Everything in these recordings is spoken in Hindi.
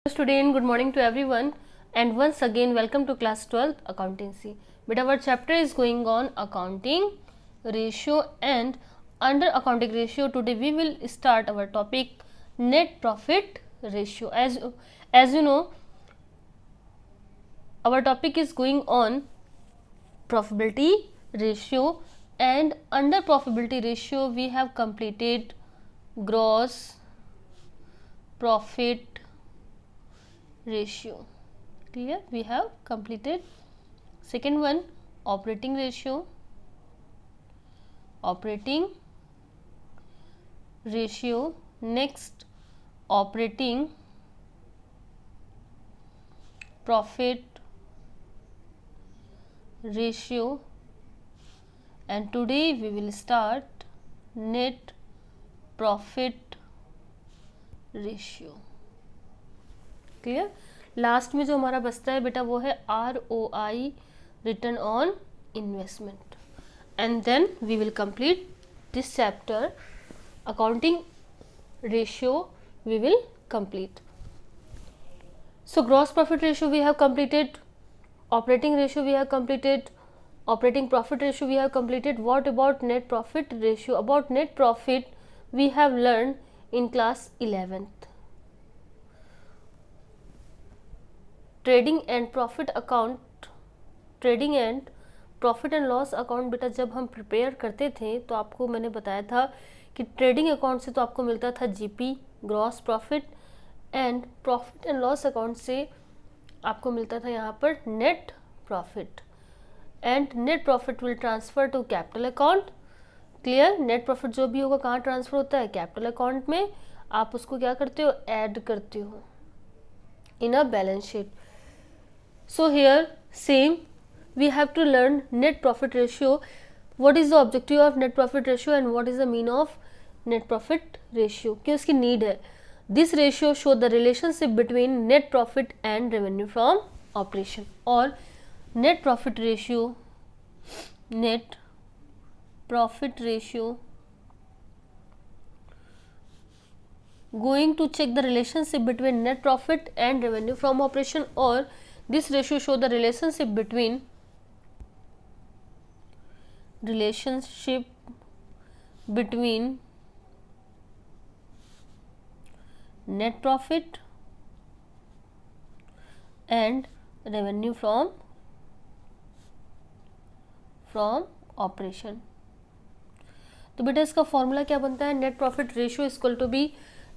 Student, good morning to everyone, and once again welcome to class 12th accountancy. But our chapter is going on accounting ratio, and under accounting ratio today we will start our topic net profit ratio. As you know, our topic is going on profitability ratio, and under profitability ratio we have completed gross profit ratio. Clear? We have completed. Second one, operating ratio. Next, operating profit ratio, and today we will start net profit ratio. Clear. Last में जो हमारा बचता है बेटा वो है ROI, return on investment, and then we will complete this chapter accounting ratio. We will complete. So gross profit ratio we have completed, operating ratio we have completed, operating profit ratio we have completed. What about net profit ratio? About net profit we have learned in class 11th. Trading and profit account, trading and profit and loss account बेटा जब हम प्रिपेयर करते थे तो आपको मैंने बताया था कि ट्रेडिंग अकाउंट से तो आपको मिलता था GP, gross profit, and profit and loss account से आपको मिलता था यहाँ पर net profit, and net profit will transfer to capital account. Clear. Net profit जो भी होगा कहाँ ट्रांसफर होता है? कैपिटल अकाउंट में. आप उसको क्या करते हो? ऐड करते हो in a balance sheet. So here same we have to learn net profit ratio. What is the objective of net profit ratio and what is the mean of net profit ratio? क्यों इसकी need है? This ratio show the relationship between net profit and revenue from operation. और net profit ratio going to check the relationship between net profit and revenue from operation, or this ratio show the relationship between net profit and revenue from operation. तो बेटा इसका फॉर्मूला क्या बनता है? Net profit ratio equal to be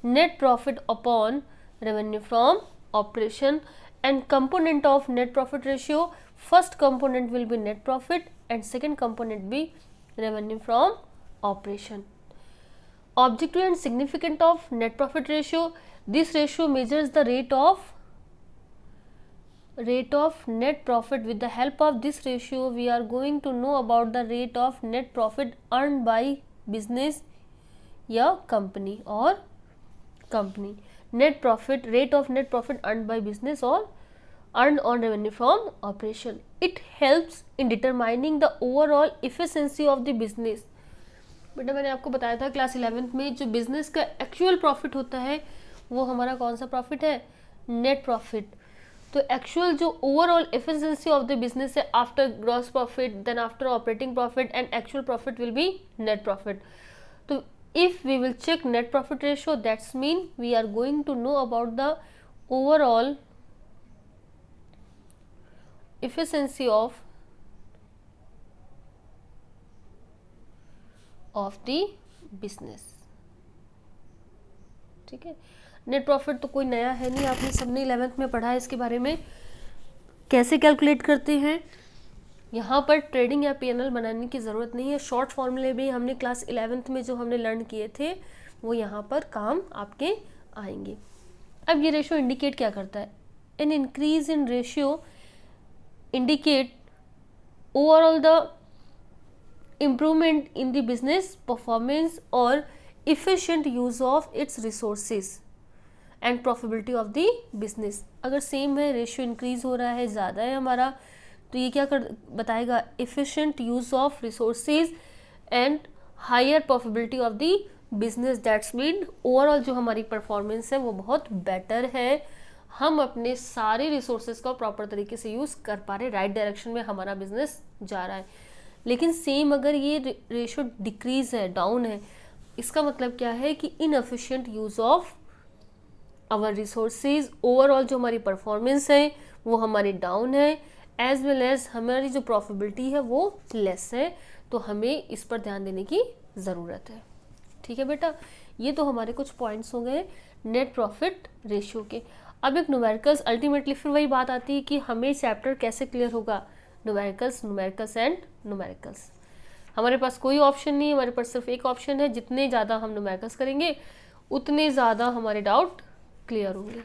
net profit upon revenue from operation. And component of net profit ratio, first component will be net profit and second component be revenue from operation. Objective and significant of net profit ratio, this ratio measures the rate of net profit. With the help of this ratio we are going to know about the rate of net profit earned by business या company or company. Net profit, rate of net profit earned by business or earned on revenue from operation. It helps in determining the overall efficiency of the business. बेटा मैंने आपको बताया था क्लास 11th में जो बिजनेस का एक्चुअल प्रॉफिट होता है वो हमारा कौन सा प्रॉफिट है? Net profit. तो एक्चुअल जो overall efficiency of the business है after gross profit, then after operating profit, and actual profit will be net profit. तो if we will check net profit ratio, that's mean we are going to know about the overall efficiency of the business. ठीक है. नेट प्रॉफिट तो कोई नया है नहीं, आपने सबने 11th में पढ़ा है इसके बारे में. कैसे कैलकुलेट करते हैं? यहाँ पर ट्रेडिंग या पीएनएल बनाने की ज़रूरत नहीं है. शॉर्ट फॉर्मूले भी हमने क्लास 11th में जो हमने लर्न किए थे वो यहाँ पर काम आपके आएंगे. अब ये रेशियो इंडिकेट क्या करता है? An increase in ratio indicate overall the improvement in the business performance और efficient use of its resources and profitability of the business. अगर सेम है, रेशियो इंक्रीज हो रहा है, ज़्यादा है हमारा, तो ये क्या बताएगा? Efficient use of resources and higher profitability of the business. That's mean overall जो हमारी परफॉर्मेंस है वो बहुत बेटर है हम अपने सारे रिसोर्सेज का प्रॉपर तरीके से यूज़ कर पा रहे हैं, राइट डायरेक्शन में हमारा बिजनेस जा रहा है। लेकिन सेम अगर ये रेशो डिक्रीज है, डाउन है, इसका मतलब क्या है कि inefficient use of our resources, overall जो हमारी परफॉर्मेंस है वो हमारी डाउन है, एज वेल एज हमारी जो प्रॉफिटेबिलिटी है वो लेस है। तो हमें इस पर ध्यान देने की ज़रूरत है। ठीक है बेटा, ये तो हमारे कुछ पॉइंट्स हो गए नेट प्रॉफिट रेशियो के। अब एक न्यूमेरिकल्स, अल्टीमेटली फिर वही बात आती है कि हमें चैप्टर कैसे क्लियर होगा, न्यूमेरिकल्स, न्यूमेरिकल्स एंड न्यूमेरिकल्स। हमारे पास कोई ऑप्शन नहीं है, हमारे पास सिर्फ एक ऑप्शन है, जितने ज़्यादा हम न्यूमेरिकल्स करेंगे उतने ज़्यादा हमारे डाउट क्लियर होंगे।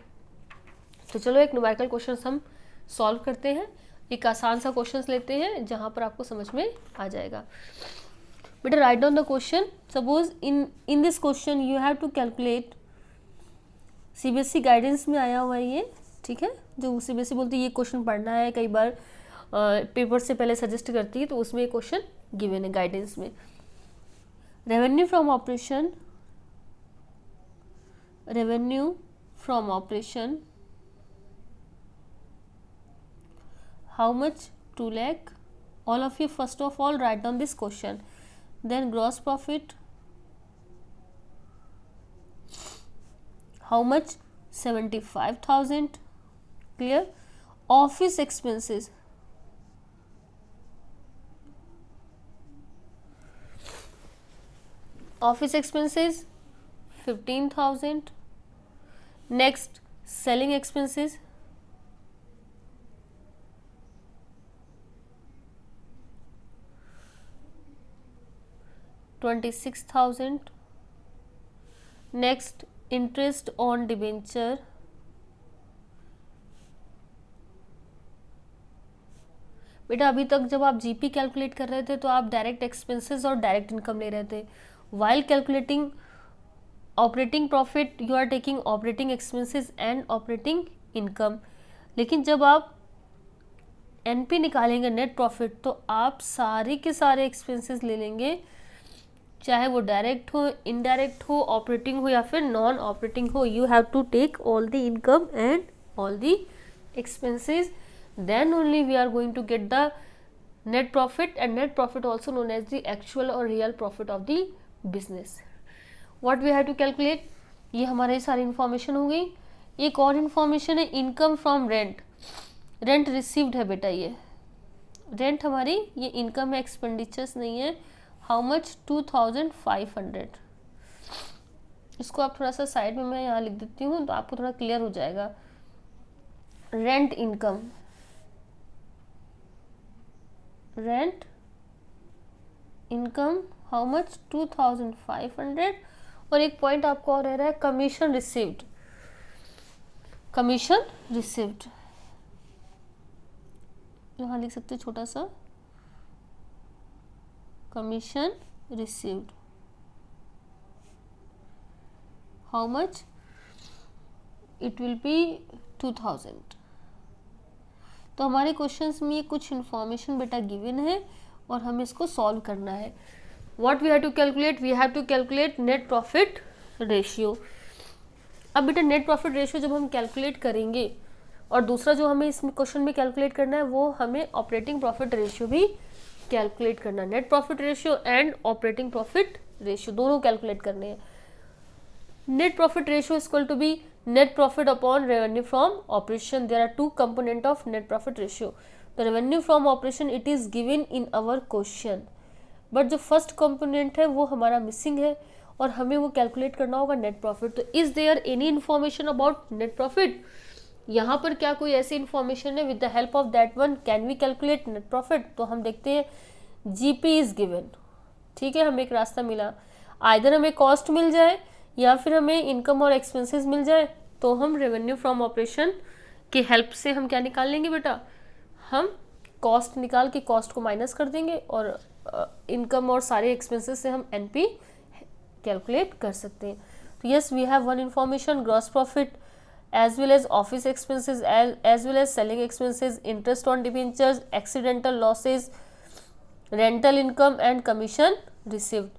तो चलो एक न्यूमेरिकल क्वेश्चन हम सॉल्व करते हैं, एक आसान सा क्वेश्चन लेते हैं जहाँ पर आपको समझ में आ जाएगा। बेटा write down the question. Suppose in this question you have to calculate, CBSE guidance में आया हुआ है ये, ठीक है, जो सीबीएसई बोलती है ये क्वेश्चन पढ़ना है, कई बार पेपर से पहले सजेस्ट करती है, तो उसमें ये क्वेश्चन गिवन है गाइडेंस में। Revenue from operation, revenue from operation, how much? 2 lakh. All of you first of all write down this question. Then gross profit, how much? 75,000. Clear? Office expenses, office expenses 15,000. Next, selling expenses, 26,000. Next, interest on debenture, बेटा अभी तक जब आप जीपी कैलकुलेट कर रहे थे तो आप डायरेक्ट एक्सपेंसेस और डायरेक्ट इनकम ले रहे थे। While calculating operating profit you are taking operating expenses and operating income. लेकिन जब आप एनपी निकालेंगे नेट प्रॉफिट, तो आप सारे के सारे एक्सपेंसेस ले लेंगे, चाहे वो डायरेक्ट हो, इनडायरेक्ट हो, ऑपरेटिंग हो या फिर नॉन ऑपरेटिंग हो। You have to take all the income and all the expenses, then only we are going to get the net profit, and net profit also known as the actual or real profit of the business. What we have to calculate, ये हमारे सारी इंफॉर्मेशन हो गई। एक और इंफॉर्मेशन है income from rent, rent received है बेटा, ये रेंट हमारी, ये इनकम है, एक्सपेंडिचर्स नहीं है। How much? 2500। इसको आप थोड़ा सा साइड में मैं यहाँ लिख देती हूँ तो आपको थोड़ा क्लियर हो जाएगा। Rent income, rent income how much? 2500। और एक पॉइंट आपको और रह रहा है कमीशन रिसीव्ड, कमीशन रिसीव्ड यहाँ लिख सकते छोटा सा, commission received how much? It will B 2000। तो हमारे क्वेश्चंस में ये कुछ इन्फॉर्मेशन बेटा गिवन है और हमें इसको सॉल्व करना है। What we have to calculate, we have to calculate net profit ratio. अब बेटा नेट प्रॉफिट रेशियो जब हम कैलकुलेट करेंगे, और दूसरा जो हमें इस क्वेश्चन में कैलकुलेट करना है वो हमें ऑपरेटिंग प्रॉफिट रेशियो भी कैलकुलेट करना है। Net profit ratio and operating profit ratio दोनों कैलकुलेट करने हैं। Net profit ratio is equal to be net profit upon revenue from operation. There are two component of net profit ratio. The revenue from operation it is given in our question, but जो फर्स्ट कंपोनेंट है वो हमारा मिसिंग है और हमें वो कैलकुलेट करना होगा नेट प्रॉफिट। तो is there any information about net profit, यहाँ पर क्या कोई ऐसी इन्फॉर्मेशन है? With the help of that one can we calculate net profit. तो हम देखते हैं जीपी इज गिवन, ठीक है, हमें एक रास्ता मिला, आइदर हमें कॉस्ट मिल जाए या फिर हमें इनकम और एक्सपेंसेस मिल जाए। तो हम रेवेन्यू फ्रॉम ऑपरेशन की हेल्प से हम क्या निकाल लेंगे बेटा, हम कॉस्ट निकाल के कॉस्ट को माइनस कर देंगे और इनकम और सारे एक्सपेंसेस से हम एनपी कैलकुलेट कर सकते हैं। तो yes we have one information, gross profit as well as office expenses as well as selling expenses, interest on debentures, accidental losses, rental income and commission received।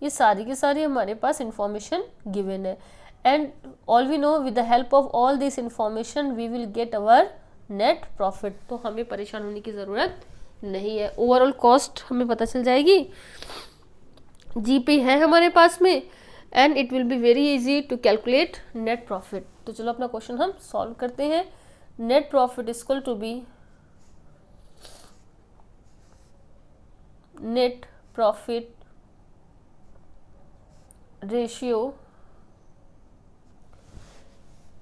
ये सारी की सारी हमारे पास इंफॉर्मेशन गिवन है। and all we know with the help of all this information we will get our net profit. तो हमें परेशान होने की ज़रूरत नहीं है, ओवरऑल कॉस्ट हमें पता चल जाएगी, जीपी है हमारे पास में, and it will be very easy to calculate net profit. तो चलो अपना क्वेश्चन हम सॉल्व करते हैं. Net profit equal to be net profit ratio,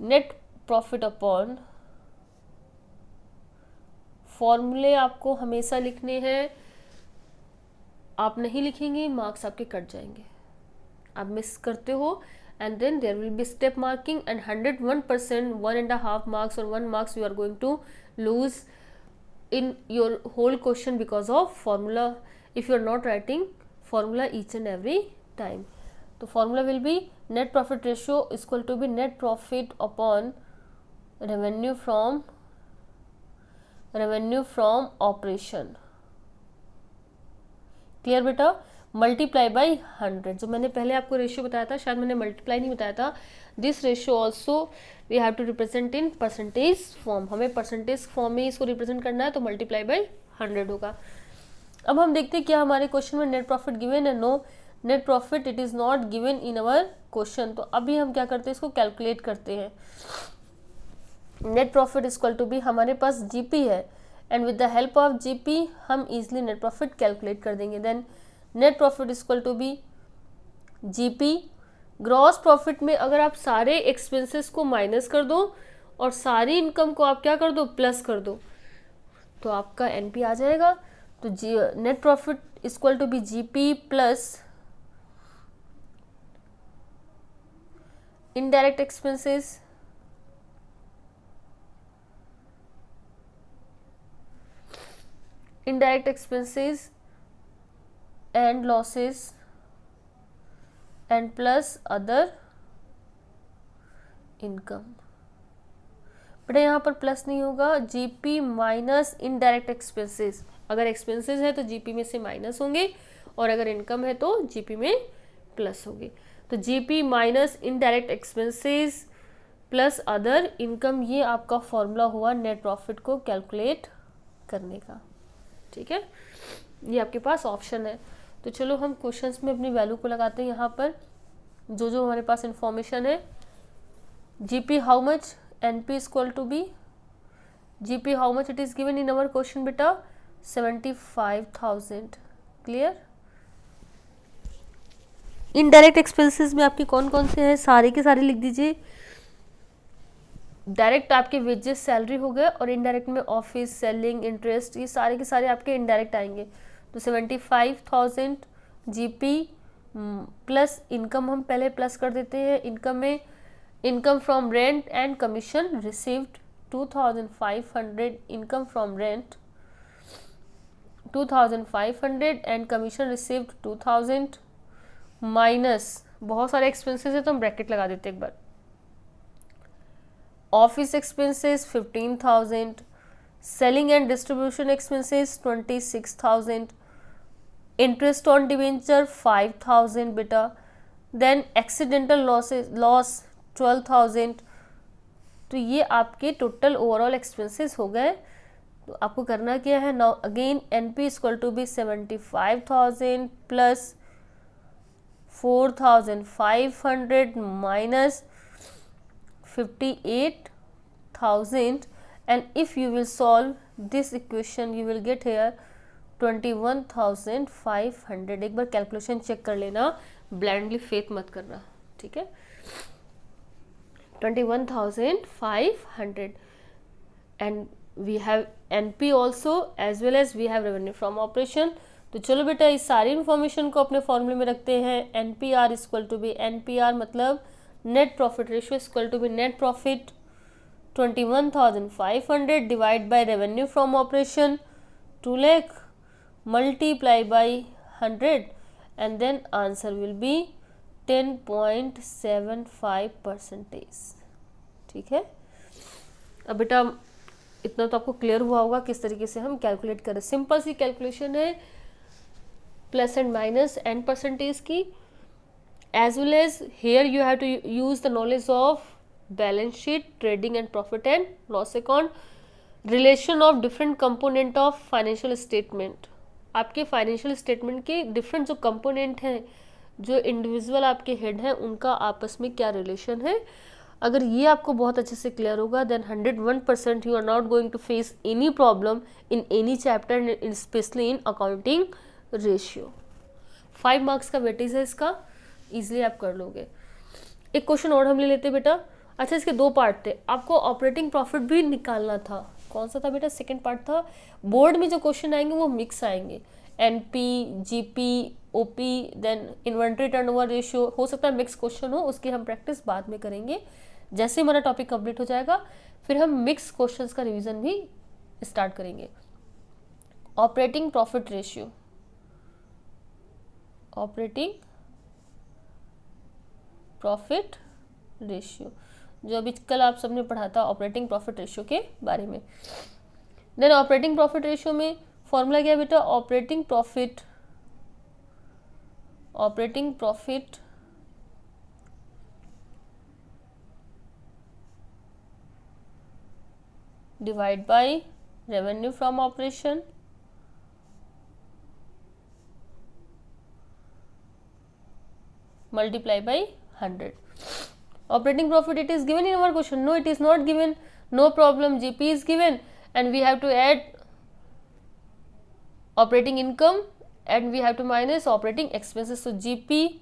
net profit upon, फॉर्मूले आपको हमेशा लिखने हैं, आप नहीं लिखेंगे मार्क्स आपके कट जाएंगे, आप मिस करते हो, and then there will be step marking and 101%, 1.5 marks or 1 marks you are going to lose in your whole question because of formula if you are not writing formula each and every time. तो formula will be net profit ratio is equal to be net profit upon revenue from operation. Clear बेटा? Multiply by 100. जो मैंने पहले आपको रेशियो बताया था, शायद मैंने मल्टीप्लाई नहीं बताया था. This ratio also we have to represent in percentage form. हमें परसेंटेज फॉर्म में इसको रिप्रेजेंट करना है, तो मल्टीप्लाई बाई 100 होगा. अब हम देखते हैं क्या हमारे क्वेश्चन में नेट प्रॉफिट गिवन है. No net profit it is not given in our question. तो अभी हम क्या करते हैं, इसको कैलकुलेट करते हैं. Net profit equal to be, हमारे पास जीपी है, and with the help of GP हम इजिली नेट प्रॉफिट कैलकुलेट कर देंगे. Then net profit equal to be GP. Gross profit में अगर आप सारे एक्सपेंसेस को माइनस कर दो और सारी इनकम को आप क्या कर दो, प्लस कर दो, तो आपका एनपी आ जाएगा. तो net profit equal to be GP plus indirect expenses, indirect expenses and losses and plus other income. बेटा यहाँ पर प्लस नहीं होगा, जीपी माइनस इनडायरेक्ट एक्सपेंसेस. अगर एक्सपेंसेस है तो जीपी में से माइनस होंगे, और अगर इनकम है तो जीपी में प्लस होगी. तो GP minus indirect expenses plus other income, ये आपका फॉर्मूला हुआ नेट प्रॉफिट को कैलकुलेट करने का. ठीक है, ये आपके पास ऑप्शन है. तो चलो हम क्वेश्चंस में अपनी वैल्यू को लगाते हैं. यहाँ पर जो जो हमारे पास इंफॉर्मेशन है, GP how much, NP equal to be GP how much it is given in our question बेटा 75,000. क्लियर? इनडायरेक्ट एक्सपेंसेस में आपके कौन कौन से हैं, सारे के सारे लिख दीजिए. डायरेक्ट आपके वेजेस सैलरी हो गए, और इनडायरेक्ट में ऑफिस, सेलिंग, इंटरेस्ट, ये सारे के सारे आपके इनडायरेक्ट आएंगे. तो 75,000 जीपी प्लस इनकम हम पहले प्लस कर देते हैं. इनकम में income from rent and commission received 2,500, income from rent 2,500 and commission received 2,000 minus बहुत सारे एक्सपेंसेस है तो हम ब्रैकेट लगा देते हैं एक बार. Office expenses 15,000, selling and distribution expenses 26,000, interest on debenture 5,000 बेटा. Then accidental loss 12,000. तो ये आपके टोटल ओवरऑल एक्सपेंसेस हो गए. तो आपको करना क्या है, now again NP equal to be 75,000 plus 4,500 minus 58,000, and if you will solve this equation you will get here 21,500. एक बार कैलकुलेशन चेक कर लेना, ब्लाइंडली फेथ मत करना. ठीक है, 21,500 and we have NP also as well as we have revenue from operation. तो चलो बेटा इस सारी इन्फॉर्मेशन को अपने फॉर्मूले में रखते हैं. NPR equal to be, NPR मतलब net profit ratio equal to be net profit 21,500 divide by revenue from operation 2 lakh multiply by 100 and then answer will be 10.75%. ठीक है, अब बेटा इतना तो आपको क्लियर हुआ होगा किस तरीके से हम कैलकुलेट करें. सिंपल सी कैलकुलेशन है, plus and minus and percentage की. as well as here you have to use the knowledge of balance sheet, trading and profit and loss account, relation of different component of financial statement. आपके फाइनेंशियल स्टेटमेंट के डिफरेंट जो कंपोनेंट हैं, जो इंडिविजुअल आपके हेड हैं, उनका आपस में क्या रिलेशन है. अगर ये आपको बहुत अच्छे से क्लियर होगा then 101% you are not going to face any problem in any chapter, specially in accounting ratio. 5 marks का वेटेज है इसका, ईजिली आप कर लोगे. एक क्वेश्चन और हम ले लेते बेटा. अच्छा, इसके 2 पार्ट थे, आपको ऑपरेटिंग प्रॉफिट भी निकालना था. कौन सा था बेटा? सेकंड पार्ट था. बोर्ड में जो क्वेश्चन आएंगे वो मिक्स आएंगे, NP, GP, OP, then inventory turnover ratio. हो सकता है मिक्स क्वेश्चन हो, उसकी हम प्रैक्टिस बाद में करेंगे. जैसे हमारा टॉपिक कंप्लीट हो जाएगा फिर हम मिक्स क्वेश्चंस का रिवीजन भी स्टार्ट करेंगे. Operating profit ratio, operating profit ratio, जो अभी कल आप सबने पढ़ा था ऑपरेटिंग प्रॉफिट रेशियो के बारे में. देन ऑपरेटिंग प्रॉफिट रेशियो में फॉर्मूला क्या है बेटा? Operating profit divide by revenue from operation multiply by 100. Operating profit, it is given in our question. No, it is not given. No problem. GP is given and we have to add operating income and we have to minus operating expenses. So GP,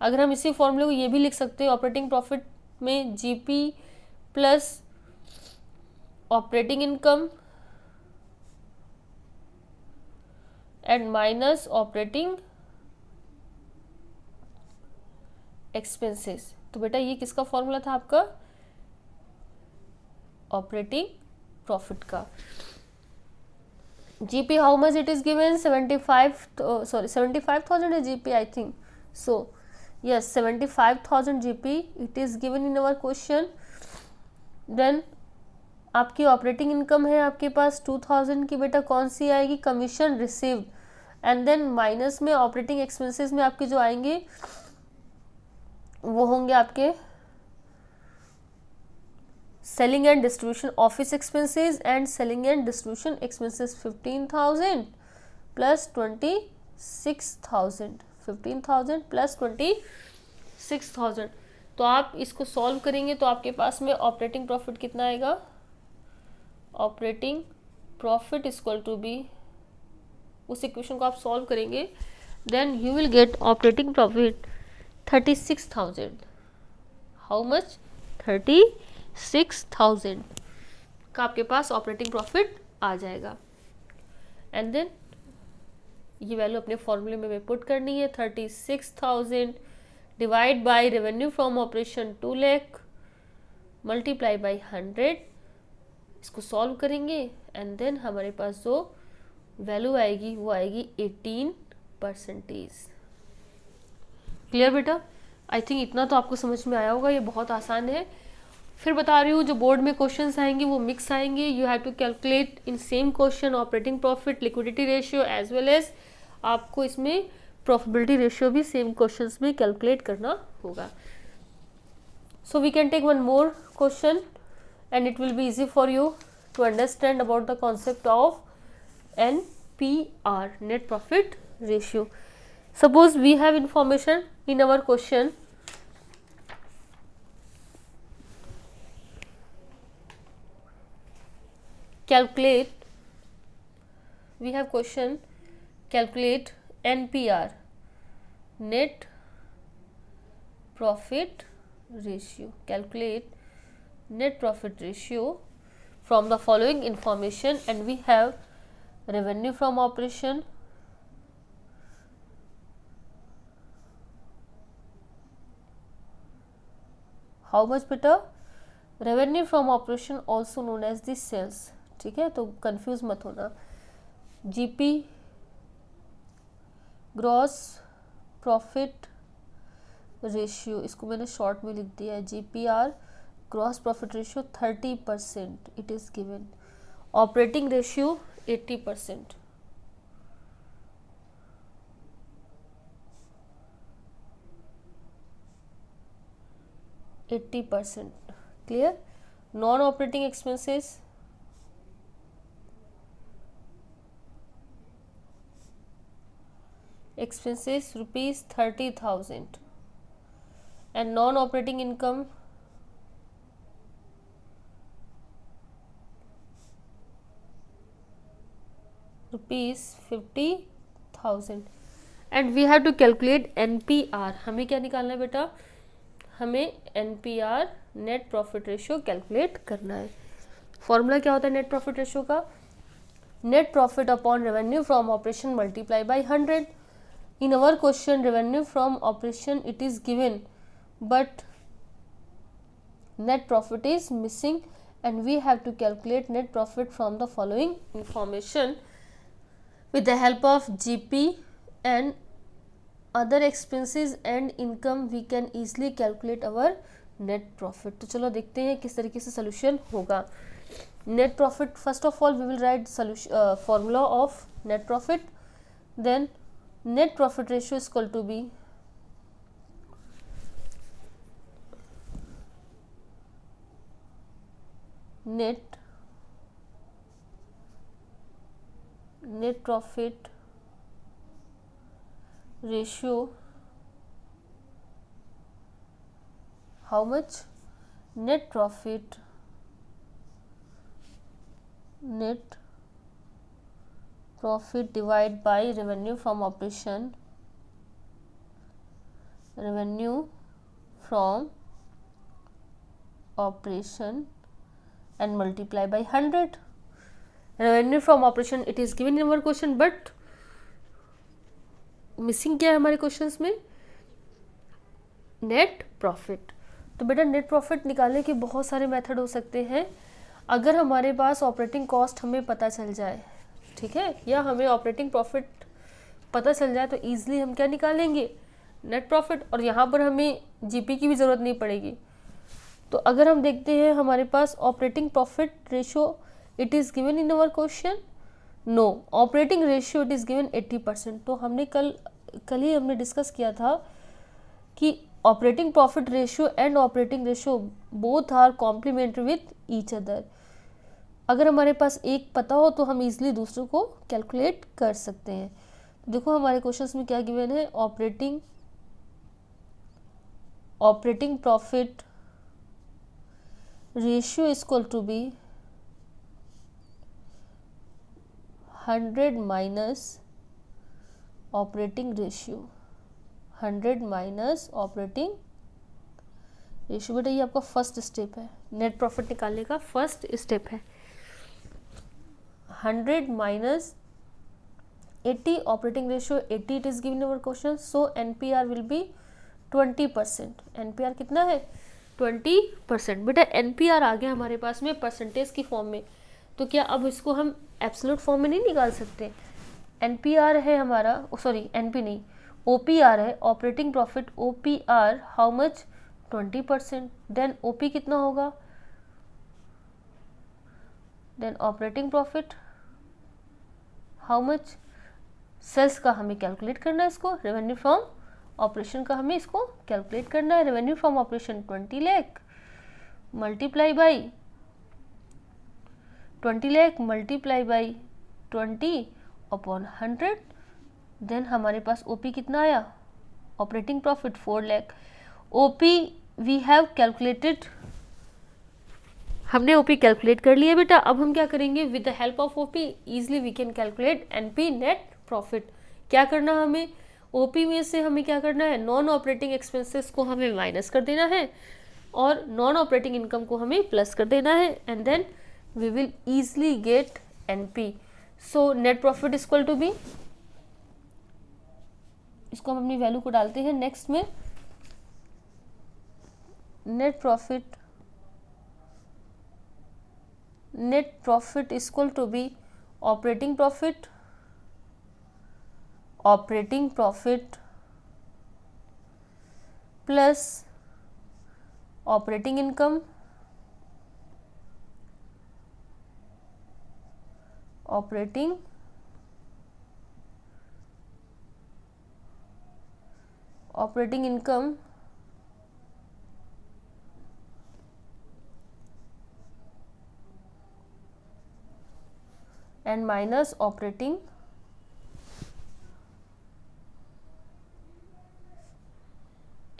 अगर हम इसी फॉर्मूले को ये भी लिख सकते हैं, ऑपरेटिंग प्रॉफिट में GP plus operating income and minus operating expenses. तो बेटा ये किसका फॉर्मूला था आपका? ऑपरेटिंग प्रॉफिट का. GP how much it is given? 75,000 है GP I think. So yes 75,000 GP it is given in our question. Then आपकी ऑपरेटिंग इनकम है आपके पास 2,000 की बेटा. कौन सी आएगी? Commission received. And then minus में ऑपरेटिंग एक्सपेंसेस में आपके जो आएंगे वो होंगे आपके selling and distribution office expenses and selling and distribution expenses. 15,000 plus 26,000, 15,000 plus 26,000. तो आप इसको सॉल्व करेंगे तो आपके पास में ऑपरेटिंग प्रॉफिट कितना आएगा? Operating profit equal to be, उस इक्वेशन को आप सॉल्व करेंगे then you will get operating profit 36,000. How much? 36,000 का आपके पास ऑपरेटिंग प्रॉफिट आ जाएगा. एंड देन ये वैल्यू अपने फॉर्मूले में पुट करनी है. 36,000 divide by revenue from operation 2 lakh multiply by 100. इसको सॉल्व करेंगे एंड देन हमारे पास जो वैल्यू आएगी वो आएगी 18%. क्लियर बेटा? आई थिंक इतना तो आपको समझ में आया होगा. ये बहुत आसान है. फिर बता रही हूँ जो बोर्ड में क्वेश्चंस आएंगे वो मिक्स आएंगे. You have to calculate in same question operating profit, liquidity ratio as well as आपको इसमें प्रॉफिटेबिलिटी रेशियो भी सेम क्वेश्चंस में कैलकुलेट करना होगा. So we can take one more question and it will be easy for you to understand about the concept of NPR, net profit ratio. Suppose we have information in our question calculate, we have question calculate NPR, net profit ratio. Calculate net profit ratio from the following information and we have revenue from operation, how much beta? Revenue from operation also known as the sales. ठीक है, तो कंफ्यूज मत होना. GP ग्रॉस प्रॉफिट रेशियो, इसको मैंने शॉर्ट में लिख दिया है. GPR gross profit ratio 30% it is given. Operating ratio 80%. 80%. Clear? Non-operating expenses, rupees 30,000, and non-operating income rupees 50,000. And we have to calculate NPR. हमें क्या निकालना है बेटा? हमें NPR net profit ratio calculate करना है. फॉर्मूला क्या होता है नेट प्रॉफिट रेशियो का? Net profit upon revenue from operation multiply by 100. In our question revenue from operation it is given but net profit is missing, and we have to calculate net profit from the following information. With the help of GP and other expenses and income we can easily calculate our net profit. तो चलो देखते हैं किस तरीके से solution होगा. Net profit, first of all we will write solution formula of net profit. Then net profit ratio is equal to be net profit ratio. How much? Net profit divided by revenue from operation, and multiply by 100. Revenue from operation it is given in our question but missing क्या है हमारे क्वेश्चंस में? Net profit. तो बेटा नेट प्रॉफिट निकालने के बहुत सारे मेथड हो सकते हैं. अगर हमारे पास ऑपरेटिंग कॉस्ट हमें पता चल जाए, ठीक है, या हमें ऑपरेटिंग प्रॉफिट पता चल जाए तो ईजिली हम क्या निकालेंगे? Net profit. और यहाँ पर हमें जीपी की भी ज़रूरत नहीं पड़ेगी. तो अगर हम देखते हैं हमारे पास operating profit ratio it is given in our question. No, operating ratio it is given 80%. तो हमने कल ही हमने डिस्कस किया था कि operating profit ratio and operating ratio both are complementary with each other. अगर हमारे पास एक पता हो तो हम इजीली दूसरों को कैलकुलेट कर सकते हैं. देखो हमारे क्वेश्चंस में क्या गिवन है? Operating profit ratio is equal to be 100 minus operating ratio. 100 minus operating ratio. बेटा ये आपका फर्स्ट स्टेप है, नेट प्रॉफिट निकालने का फर्स्ट स्टेप है. 100 minus 80 operating ratio 80 it is given in our question. So NPR will be 20%. NPR कितना है? 20%. बेटा NPR आ गया हमारे पास में परसेंटेज की फॉर्म में. तो क्या अब इसको हम एब्सोल्यूट फॉर्म में नहीं निकाल सकते? NPR है हमारा, सॉरी NP नहीं, OPR है, operating profit. OPR how much? 20%. Then OP कितना होगा? Then operating profit how much? Sales का हमें कैलकुलेट करना है इसको. रेवेन्यू फ्रॉम ऑपरेशन का हमें इसको कैलकुलेट करना है. Revenue from operation 20 lakh multiply by 20 upon 100. Then हमारे पास ओपी कितना आया? Operating profit 4 lakh. OP we have calculated, हमने ओपी कैलकुलेट कर लिया बेटा. अब हम क्या करेंगे? With the help of OP easily we can calculate NP net profit. क्या करना हमें? ओपी में से हमें क्या करना है? नॉन ऑपरेटिंग एक्सपेंसेस को हमें माइनस कर देना है और नॉन ऑपरेटिंग इनकम को हमें प्लस कर देना है. And then we will easily get NP. so net profit is equal to be, इसको हम अपनी वैल्यू को डालते हैं नेक्स्ट में. Net profit is equal to be operating profit plus operating income and minus operating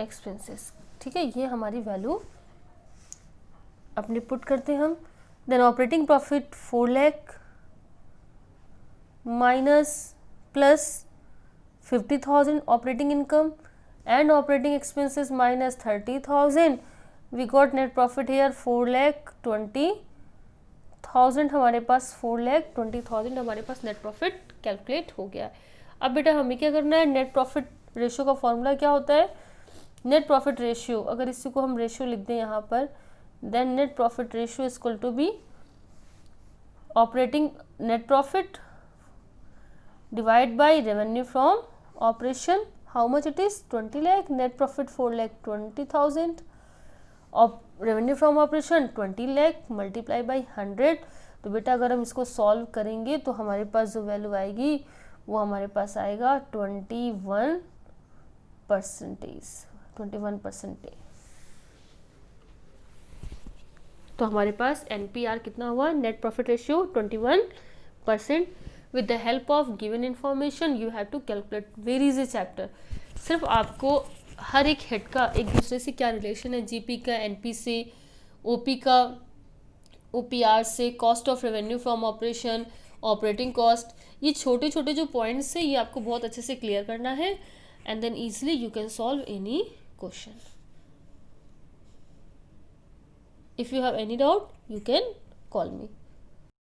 expenses. ठीक है, ये हमारी वैल्यू अपने पुट करते हैं हम। Then operating profit 4 lakh minus plus 50,000 operating income and operating expenses minus 30,000, we got net profit here 4,20,000। हमारे पास 4,20,000 हमारे पास नेट प्रॉफिट कैलकुलेट हो गया। अब बेटा हमें क्या करना है, नेट प्रॉफिट रेशियो का फॉर्मूला क्या होता है, नेट प्रॉफिट रेशियो, अगर इसी को हम रेशियो लिख दें यहाँ पर, then net profit ratio is equal to be operating net profit divide by revenue from operation, how much it is 20 lakh, net profit 4,20,000, revenue from operation 20 lakh multiply by 100। तो बेटा अगर हम इसको सॉल्व करेंगे तो हमारे पास जो वैल्यू आएगी वो हमारे पास आएगा 21%। तो हमारे पास NPR कितना हुआ, net profit ratio 21%। With the help of given information you have to calculate where is a chapter. सिर्फ आपको हर एक हेड का एक दूसरे से क्या रिलेशन है, GP का NP से, OP का OPR से, cost of revenue from operation, operating cost, ये छोटे छोटे जो पॉइंट्स है ये आपको बहुत अच्छे से क्लियर करना है and then easily you can solve any question. If you have any doubt, you can call me.